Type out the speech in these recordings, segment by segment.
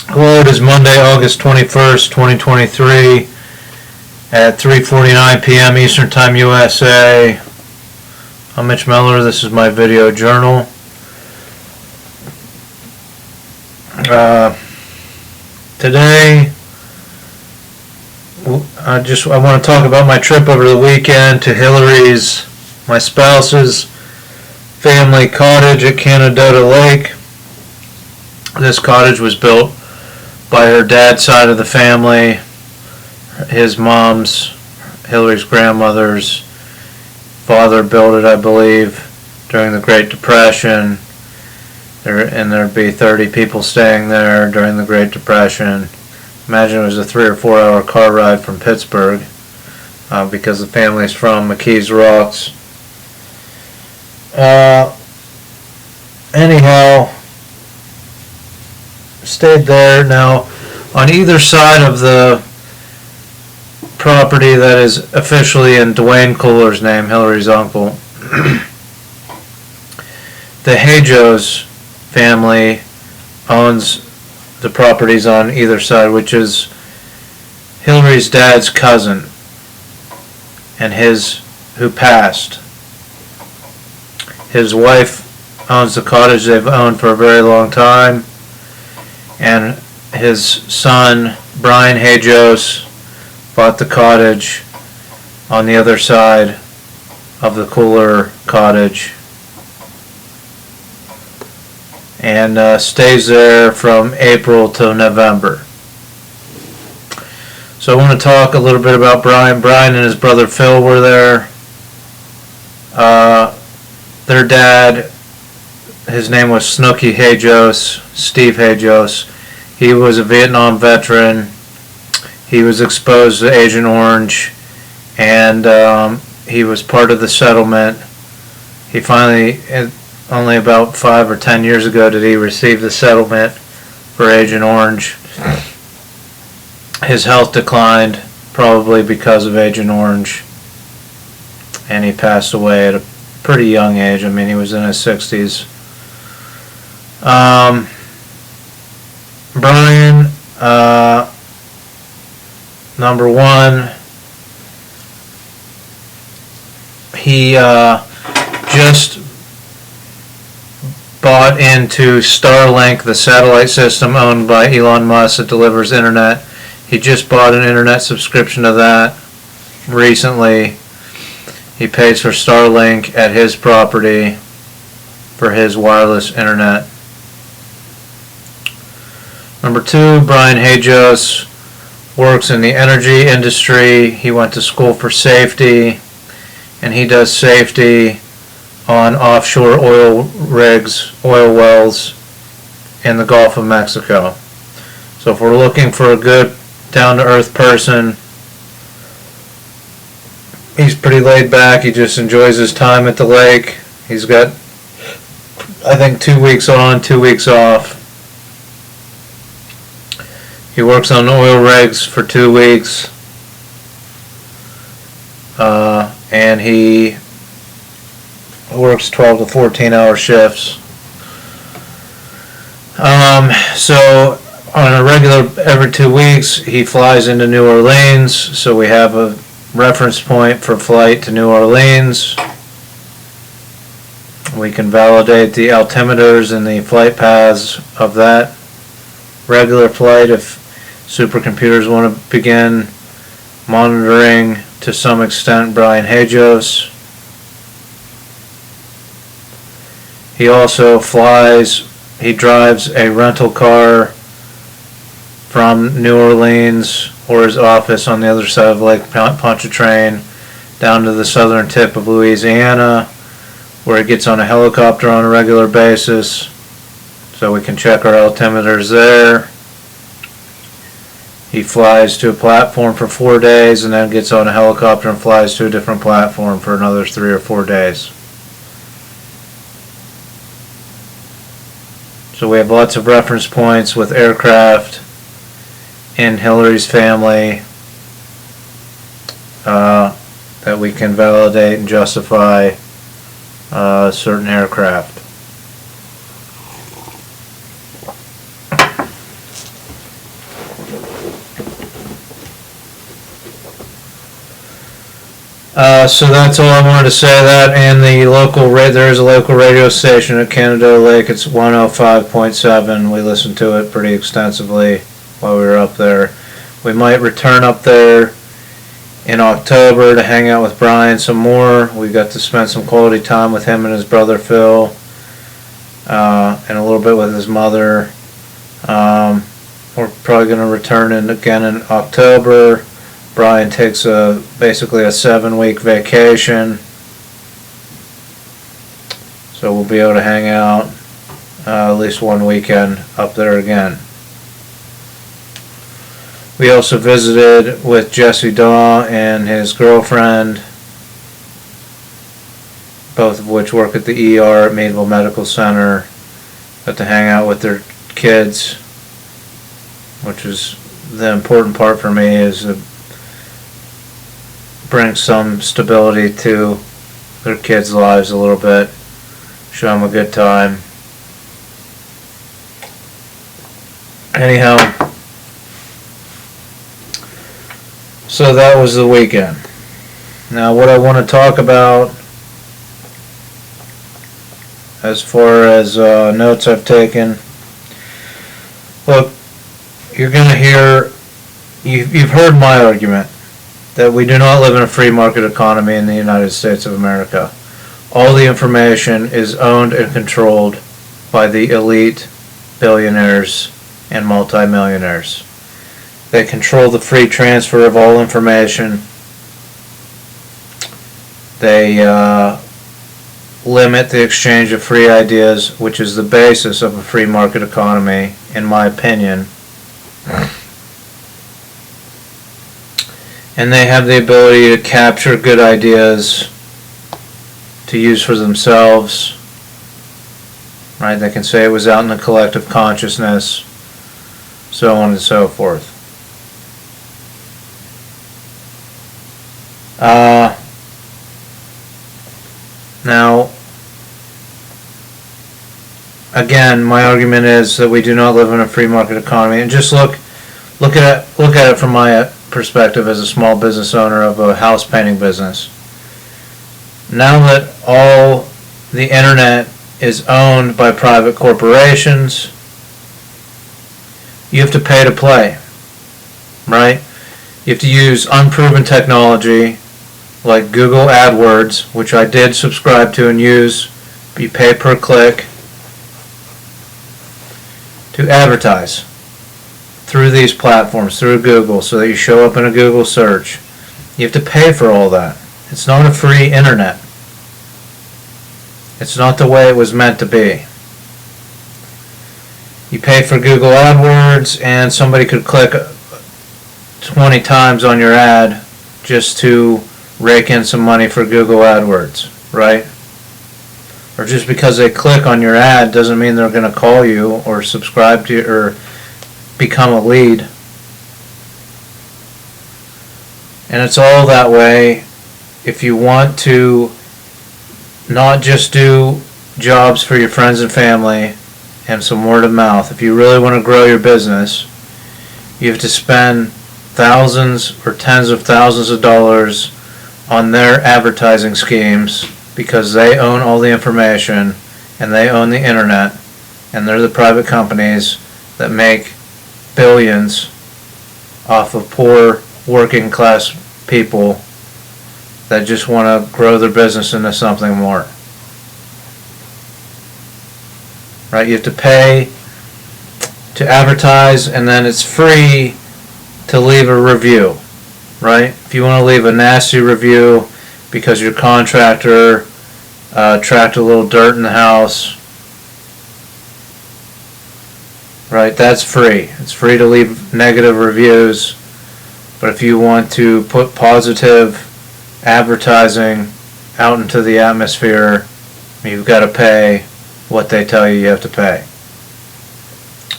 Hello, it is Monday, August 21st, 2023 at 3:49 p.m. Eastern Time, USA. I'm Mitch Miller. This is my video journal. Today, I want to talk about my trip over the weekend to Hillary's, my spouse's family cottage at Canadota Lake. This cottage was built by her dad's side of the family, his mom's, Hillary's grandmother's father built it, I believe, during the Great Depression. There'd be 30 people staying there during the Great Depression. Imagine it was a 3 or 4 hour car ride from Pittsburgh, because the family's from McKees Rocks. Anyhow, stayed there. Now, on either side of the property that is officially in Dwayne Kohler's name, Hillary's uncle, the Hajos family owns the properties on either side, which is Hillary's dad's cousin and who passed. His wife owns the cottage they've owned for a very long time, and his son, Brian Hajos, bought the cottage on the other side of the Kohler cottage and stays there from April to November. So I want to talk a little bit about Brian. Brian and his brother Phil were there. Their dad, his name was Snooky Hajos, Steve Hajos. He was a Vietnam veteran. He was exposed to Agent Orange, and he was part of the settlement. He finally, only about 5 or 10 years ago, did he receive the settlement for Agent Orange. His health declined, probably because of Agent Orange, and he passed away at a pretty young age. I mean, he was in his 60s. Brian, number one, he just bought into Starlink, the satellite system owned by Elon Musk that delivers internet. He just bought an internet subscription to that recently. He pays for Starlink at his property for his wireless internet. Number two, Brian Hajos works in the energy industry. He went to school for safety, and he does safety on offshore oil rigs, oil wells in the Gulf of Mexico. So if we're looking for a good down-to-earth person, he's pretty laid back. He just enjoys his time at the lake. He's got, I think, 2 weeks on, 2 weeks off. He works on oil rigs for 2 weeks, and he works 12 to 14 hour shifts. So on a regular, every 2 weeks, he flies into New Orleans, so we have a reference point for flight to New Orleans. We can validate the altimeters and the flight paths of that regular flight if supercomputers want to begin monitoring to some extent Brian Hajos. He also he drives a rental car from New Orleans or his office on the other side of Lake Pontchartrain down to the southern tip of Louisiana, where he gets on a helicopter on a regular basis, so we can check our altimeters there. He flies to a platform for 4 days and then gets on a helicopter and flies to a different platform for another 3 or 4 days. So we have lots of reference points with aircraft in Hillary's family that we can validate and justify certain aircraft. So that's all I wanted to say. That and the there is a local radio station at Canada Lake. It's 105.7. We listened to it pretty extensively while we were up there. We might return up there in October to hang out with Brian some more. We got to spend some quality time with him and his brother Phil, and a little bit with his mother. We're probably going to return again in October. Brian takes basically a 7-week vacation, so we'll be able to hang out at least one weekend up there again. We also visited with Jesse Daw and his girlfriend, both of which work at the ER at Meadville Medical Center. Got to hang out with their kids, which is the important part for me, is to bring some stability to their kids' lives a little bit, show them a good time. Anyhow, so that was the weekend. Now what I want to talk about as far as notes I've taken. Look, you're going to hear, you've heard my argument that we do not live in a free market economy in the United States of America. All the information is owned and controlled by the elite billionaires and multimillionaires. They control the free transfer of all information. They limit the exchange of free ideas, which is the basis of a free market economy, in my opinion. And they have the ability to capture good ideas to use for themselves. Right? They can say it was out in the collective consciousness, so on and so forth. Now, again, my argument is that we do not live in a free market economy, and just look at it from my perspective as a small business owner of a house painting business. Now that all the internet is owned by private corporations, you have to pay to play, right? You have to use unproven technology like Google AdWords, which I did subscribe to and use. You pay per click to advertise through these platforms, through Google, so that you show up in a Google search. You have to pay for all that. It's not a free internet. It's not the way it was meant to be. You pay for Google AdWords, and somebody could click 20 times on your ad just to rake in some money for Google AdWords, right? Or just because they click on your ad doesn't mean they're going to call you or subscribe to you or become a lead. And it's all that way if you want to not just do jobs for your friends and family and some word of mouth. If you really want to grow your business, you have to spend thousands or tens of thousands of dollars on their advertising schemes, because they own all the information and they own the internet, and they're the private companies that make billions off of poor working class people that just want to grow their business into something more. Right? You have to pay to advertise, and then it's free to leave a review. Right? If you want to leave a nasty review because your contractor tracked a little dirt in the house, right? That's free. It's free to leave negative reviews. But if you want to put positive advertising out into the atmosphere, you've got to pay what they tell you have to pay.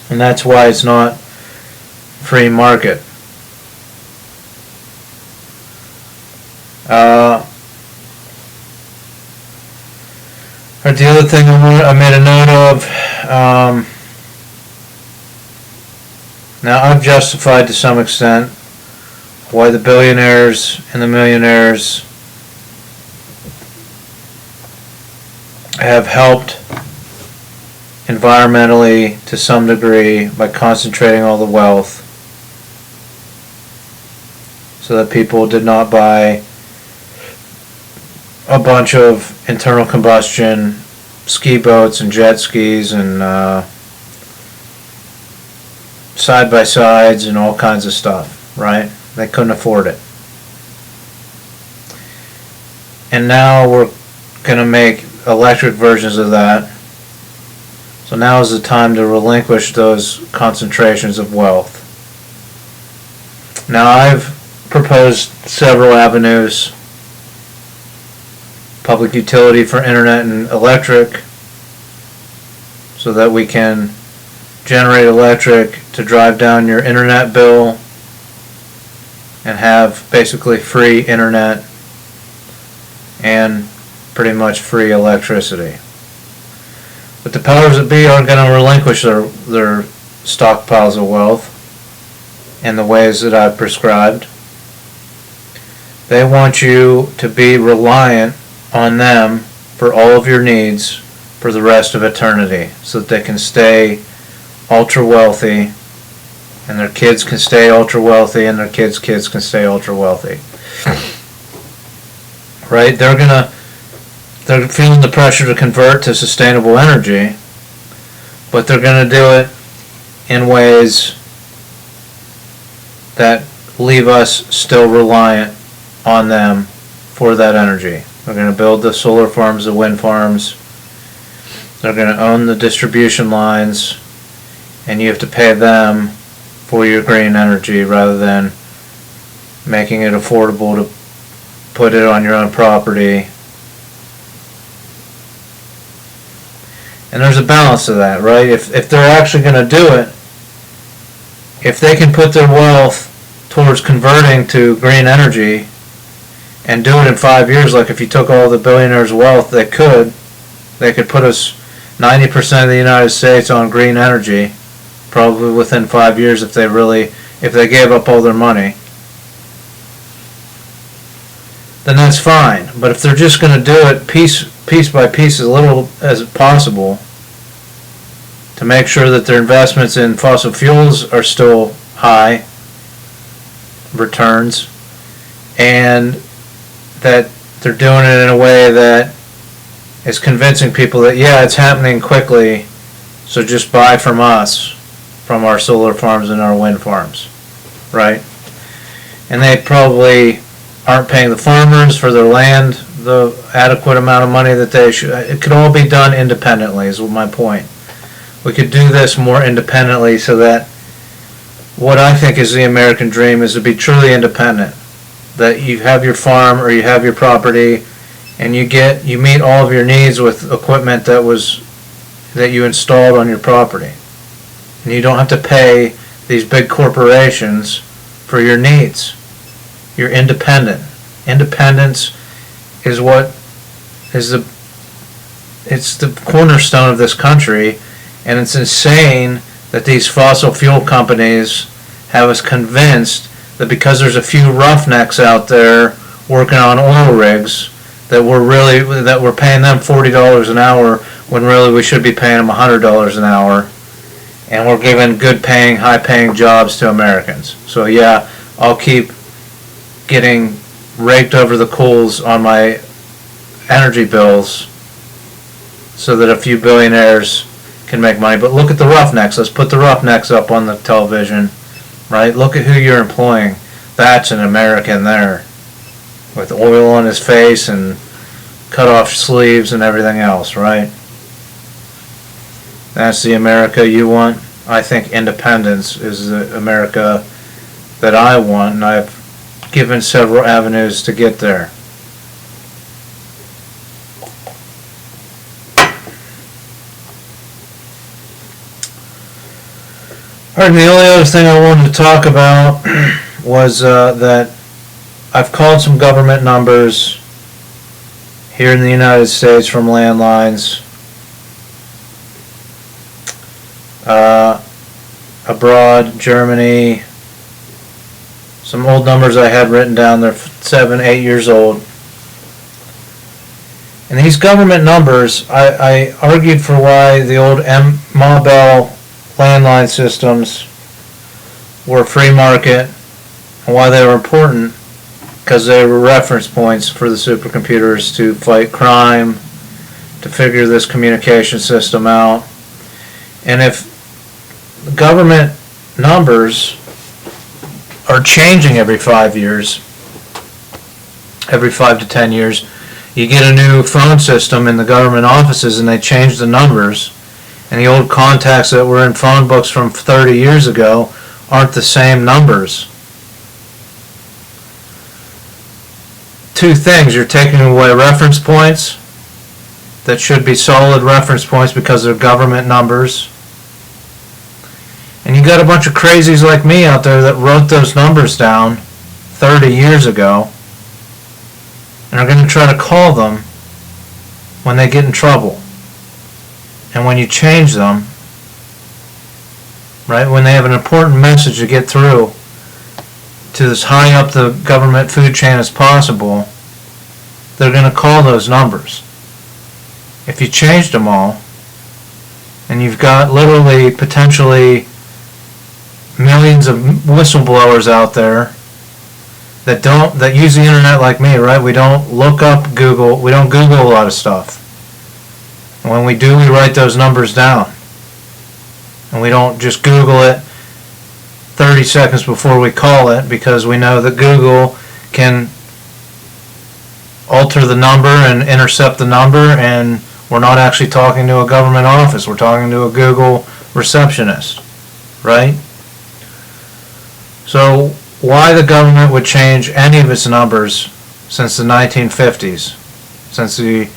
And that's why it's not free market. The other thing I made a note of, now I've justified to some extent why the billionaires and the millionaires have helped environmentally to some degree by concentrating all the wealth so that people did not buy a bunch of internal combustion ski boats and jet skis and side-by-sides and all kinds of stuff, right? They couldn't afford it. And now we're going to make electric versions of that. So now is the time to relinquish those concentrations of wealth. Now I've proposed several avenues: public utility for internet and electric, so that we can generate electric to drive down your internet bill and have basically free internet and pretty much free electricity. But the powers that be aren't going to relinquish their stockpiles of wealth in the ways that I've prescribed. They want you to be reliant on them for all of your needs for the rest of eternity, so that they can stay ultra wealthy, and their kids can stay ultra wealthy, and their kids' kids can stay ultra wealthy. Right? They're feeling the pressure to convert to sustainable energy, but they're going to do it in ways that leave us still reliant on them for that energy. They're going to build the solar farms, the wind farms. They're going to own the distribution lines, and you have to pay them for your green energy rather than making it affordable to put it on your own property. And there's a balance to that, right? If they're actually going to do it, if they can put their wealth towards converting to green energy and do it in 5 years, like if you took all the billionaires' wealth, they could put us 90% of the United States on green energy, probably within 5 years if they gave up all their money. Then that's fine. But if they're just going to do it piece by piece, as little as possible, to make sure that their investments in fossil fuels are still high returns, and that they're doing it in a way that is convincing people that, yeah, it's happening quickly, so just buy from us, from our solar farms and our wind farms, right? And they probably aren't paying the farmers for their land the adequate amount of money that they should. It could all be done independently, is my point. We could do this more independently, so that what I think is the American dream is to be truly independent. That you have your farm or you have your property, and you meet all of your needs with equipment that you installed on your property. And you don't have to pay these big corporations for your needs. You're independent. Independence is it's the cornerstone of this country, and it's insane that these fossil fuel companies have us convinced that because there's a few roughnecks out there working on oil rigs that we're paying them $40 an hour when really we should be paying them $100 an hour, and we're giving good paying, high paying jobs to Americans. So yeah, I'll keep getting raked over the coals on my energy bills so that a few billionaires can make money. But look at the roughnecks. Let's put the roughnecks up on the television, right? Look at who you're employing. That's an American there, with oil on his face and cut off sleeves and everything else, right? That's the America you want. I think independence is the America that I want, and I've given several avenues to get there. Alright, the only other thing I wanted to talk about was that I've called some government numbers here in the United States from landlines. Abroad, Germany, some old numbers I had written down, they're 7, 8 years old. And these government numbers, I argued for why the old Ma Bell landline systems were free market and why they were important, because they were reference points for the supercomputers to fight crime, to figure this communication system out. And if government numbers are changing every 5 years, every 5 to 10 years, you get a new phone system in the government offices and they change the numbers, and the old contacts that were in phone books from 30 years ago aren't the same numbers. Two things: you're taking away reference points that should be solid reference points because they're government numbers, and you got a bunch of crazies like me out there that wrote those numbers down 30 years ago and are going to try to call them when they get in trouble. And when you change them, right, when they have an important message to get through to as high up the government food chain as possible, they're going to call those numbers. If you changed them all, and you've got literally potentially millions of whistleblowers out there that use the internet like me, right? We don't look up Google, we don't Google a lot of stuff. And when we do, we write those numbers down. And we don't just Google it 30 seconds before we call it, because we know that Google can alter the number and intercept the number, and we're not actually talking to a government office, we're talking to a Google receptionist, right? So why the government would change any of its numbers since the 1950s, since the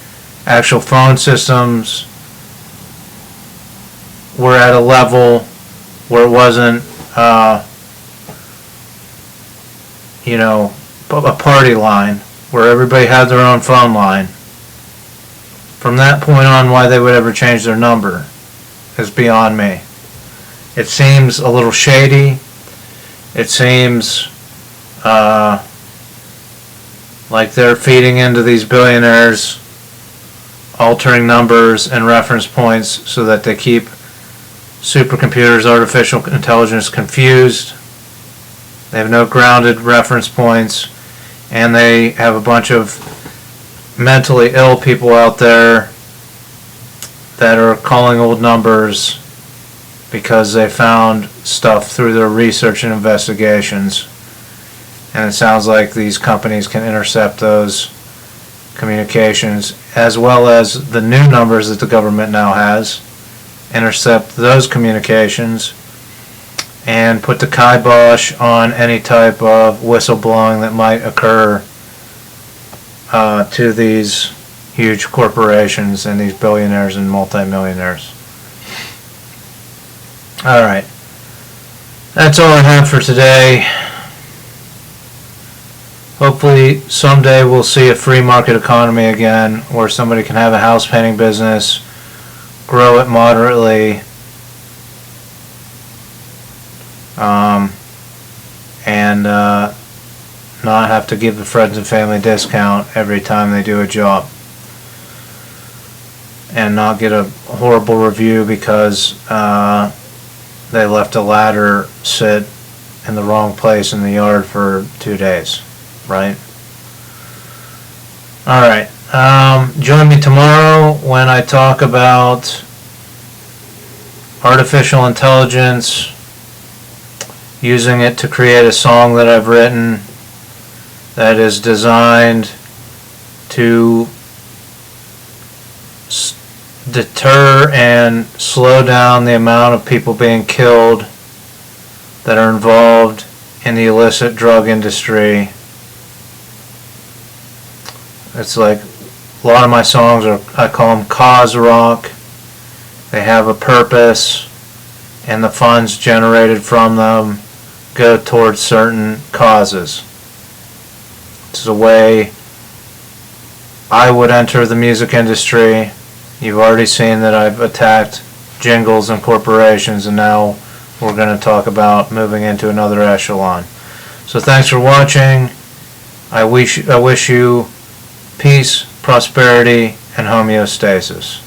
actual phone systems were at a level where it wasn't, a party line where everybody had their own phone line. From that point on, why they would ever change their number is beyond me. It seems a little shady. It seems like they're feeding into these billionaires, altering numbers and reference points so that they keep supercomputers, artificial intelligence confused. They have no grounded reference points, and they have a bunch of mentally ill people out there that are calling old numbers because they found stuff through their research and investigations. And it sounds like these companies can intercept those communications, as well as the new numbers that the government now has, intercept those communications and put the kibosh on any type of whistleblowing that might occur to these huge corporations and these billionaires and multimillionaires. Alright, that's all I have for today. Hopefully someday we'll see a free market economy again, where somebody can have a house painting business, grow it moderately, and not have to give the friends and family discount every time they do a job, and not get a horrible review because they left a ladder sit in the wrong place in the yard for 2 days, right? Alright, join me tomorrow when I talk about artificial intelligence, using it to create a song that I've written that is designed to deter and slow down the amount of people being killed that are involved in the illicit drug industry. It's like a lot of my songs are, I call them cause rock. They have a purpose, and the funds generated from them go towards certain causes. It's a way I would enter the music industry. You've already seen that I've attacked jingles and corporations, and now we're going to talk about moving into another echelon. So thanks for watching. I wish you peace, prosperity, and homeostasis.